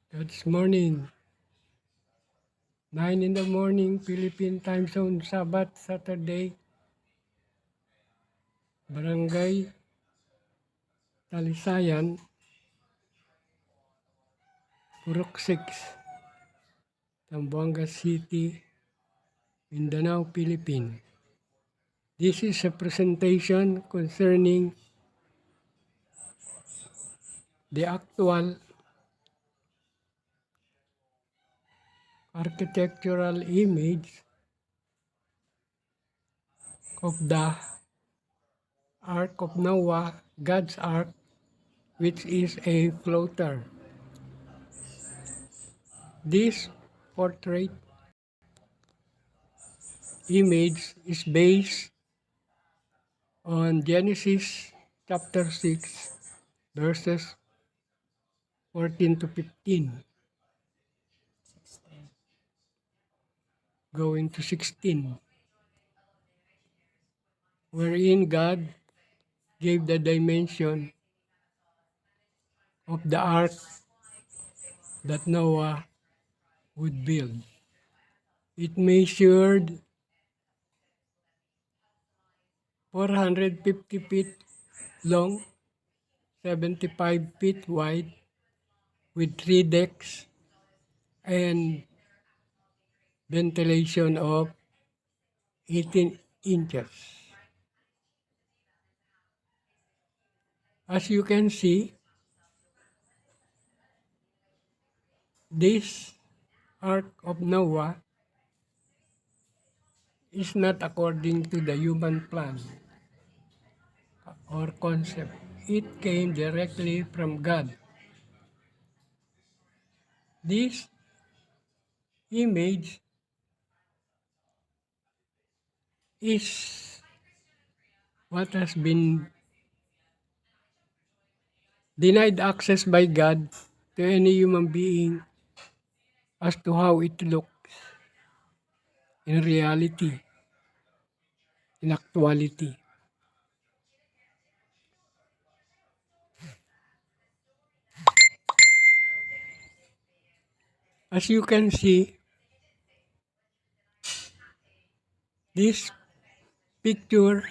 That's morning. 9 in the morning, Philippine time zone, Sabbath, Saturday, Barangay Talisayan, Purok 6, Zamboanga City, Mindanao, Philippines. This is a presentation concerning the actual architectural image of the Ark of Noah, God's Ark, which is a floater. This portrait image is based on Genesis chapter 6, verses 14 to 15, going to 16, wherein God gave the dimension of the ark that Noah would build. It measured 450 feet long, 75 feet wide, with 3 decks and ventilation of 18 inches. As you can see, this Ark of Noah is not according to the human plan or concept. It came directly from God. This image is what has been denied access by God to any human being as to how it looks in reality, in actuality. As you can see, this picture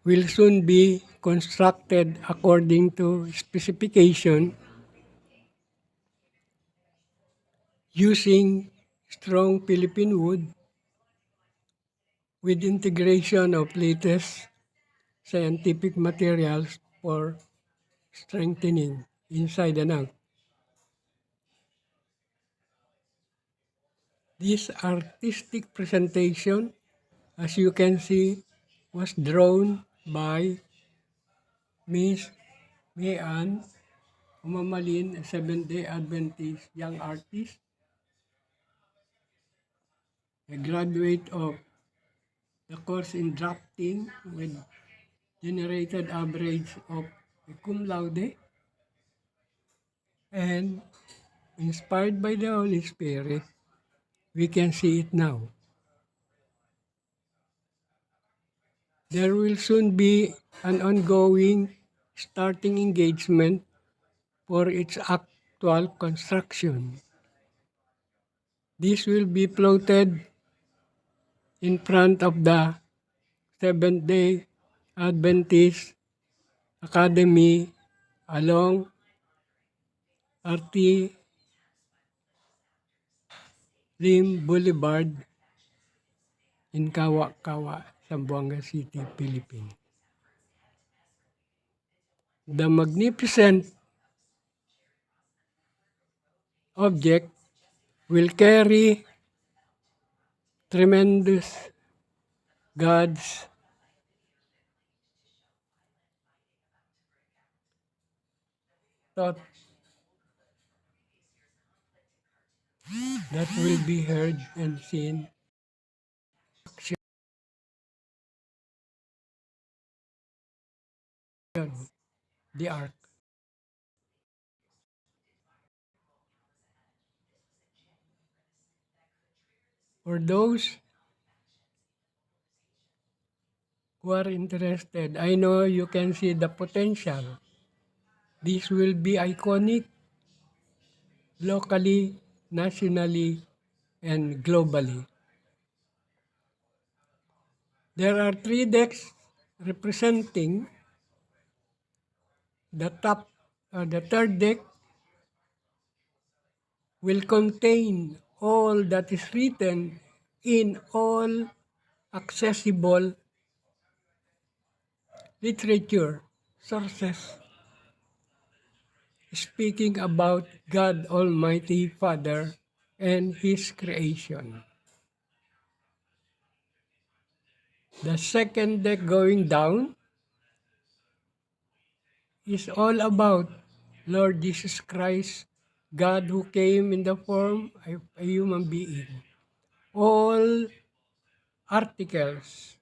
will soon be constructed according to specification using strong Philippine wood with integration of latest scientific materials for strengthening inside and out. This artistic presentation, as you can see, was drawn by Miss Mayan Umamalin, a Seventh-day Adventist young artist, a graduate of the course in drafting with generated average of a cum laude, and inspired by the Holy Spirit, we can see it now. There will soon be an ongoing starting engagement for its actual construction. This will be floated in front of the Seventh-day Adventist Academy along RT Lim Boulevard in Kawa-Kawa, Zamboanga City, Philippines. The magnificent object will carry tremendous God's thought that will be heard and seen. The ark. For those who are interested, I know you can see the potential This will be iconic locally, nationally, and globally. There are 3 decks representing the third deck will contain all that is written in all accessible literature sources speaking about God Almighty Father and His creation. The second deck going down is all about Lord Jesus Christ, God who came in the form of a human being. All articles,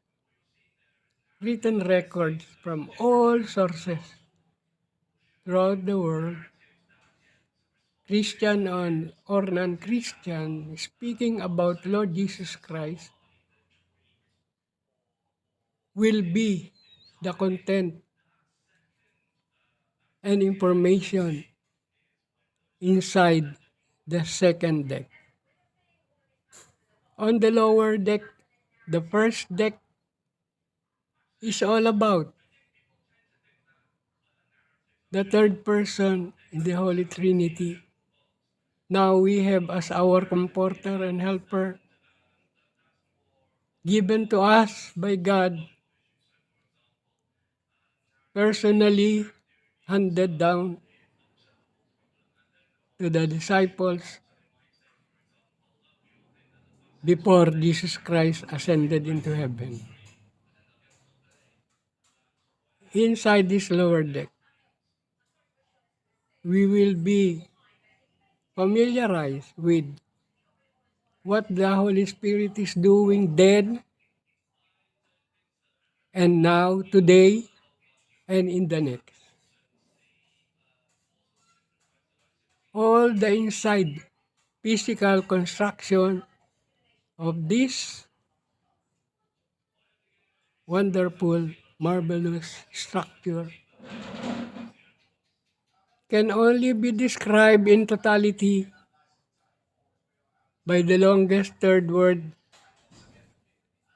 written records from all sources throughout the world, Christian or non-Christian, speaking about Lord Jesus Christ, will be the content and information inside the second deck. On the lower deck, the first deck is all about the third person in the Holy Trinity. Now we have as our comforter and helper, given to us by God, personally handed down to the disciples before Jesus Christ ascended into heaven. Inside this lower deck, we will be familiarized with what the Holy Spirit is doing then and now, today, and in the next. All the inside physical construction of this wonderful, marvelous structure can only be described in totality by the longest third word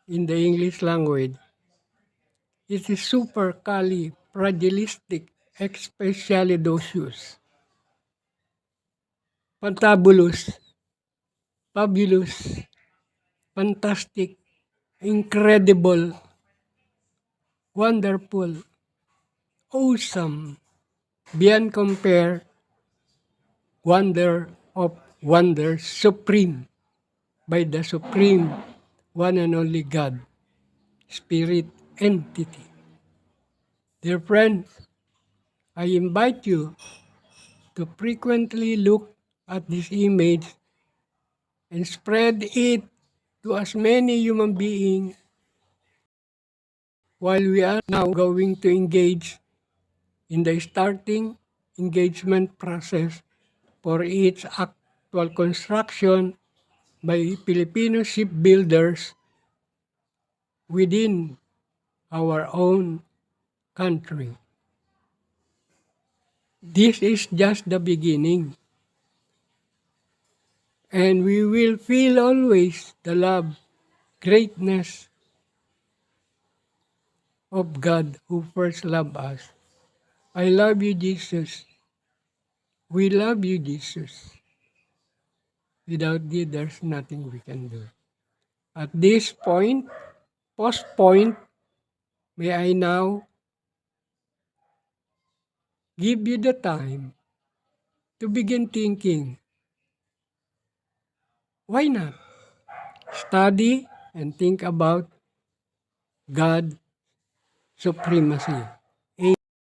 in the English language. It is supercalifragilisticexpialidocious. Fantabulous, fabulous, fantastic, incredible, wonderful, awesome, beyond compare, wonder of wonders, supreme, by the supreme, one and only God, Spirit entity. Dear friends, I invite you to frequently look at this image and spread it to as many human beings while we are now going to engage in the starting engagement process for its actual construction by Filipino shipbuilders within our own country. This is just the beginning, and we will feel always the love, greatness of God who first loved us. I love you, Jesus. We love you, Jesus. Without thee, there's nothing we can do. At this point, post point, may I now give you the time to begin thinking, why not study and think about God's supremacy?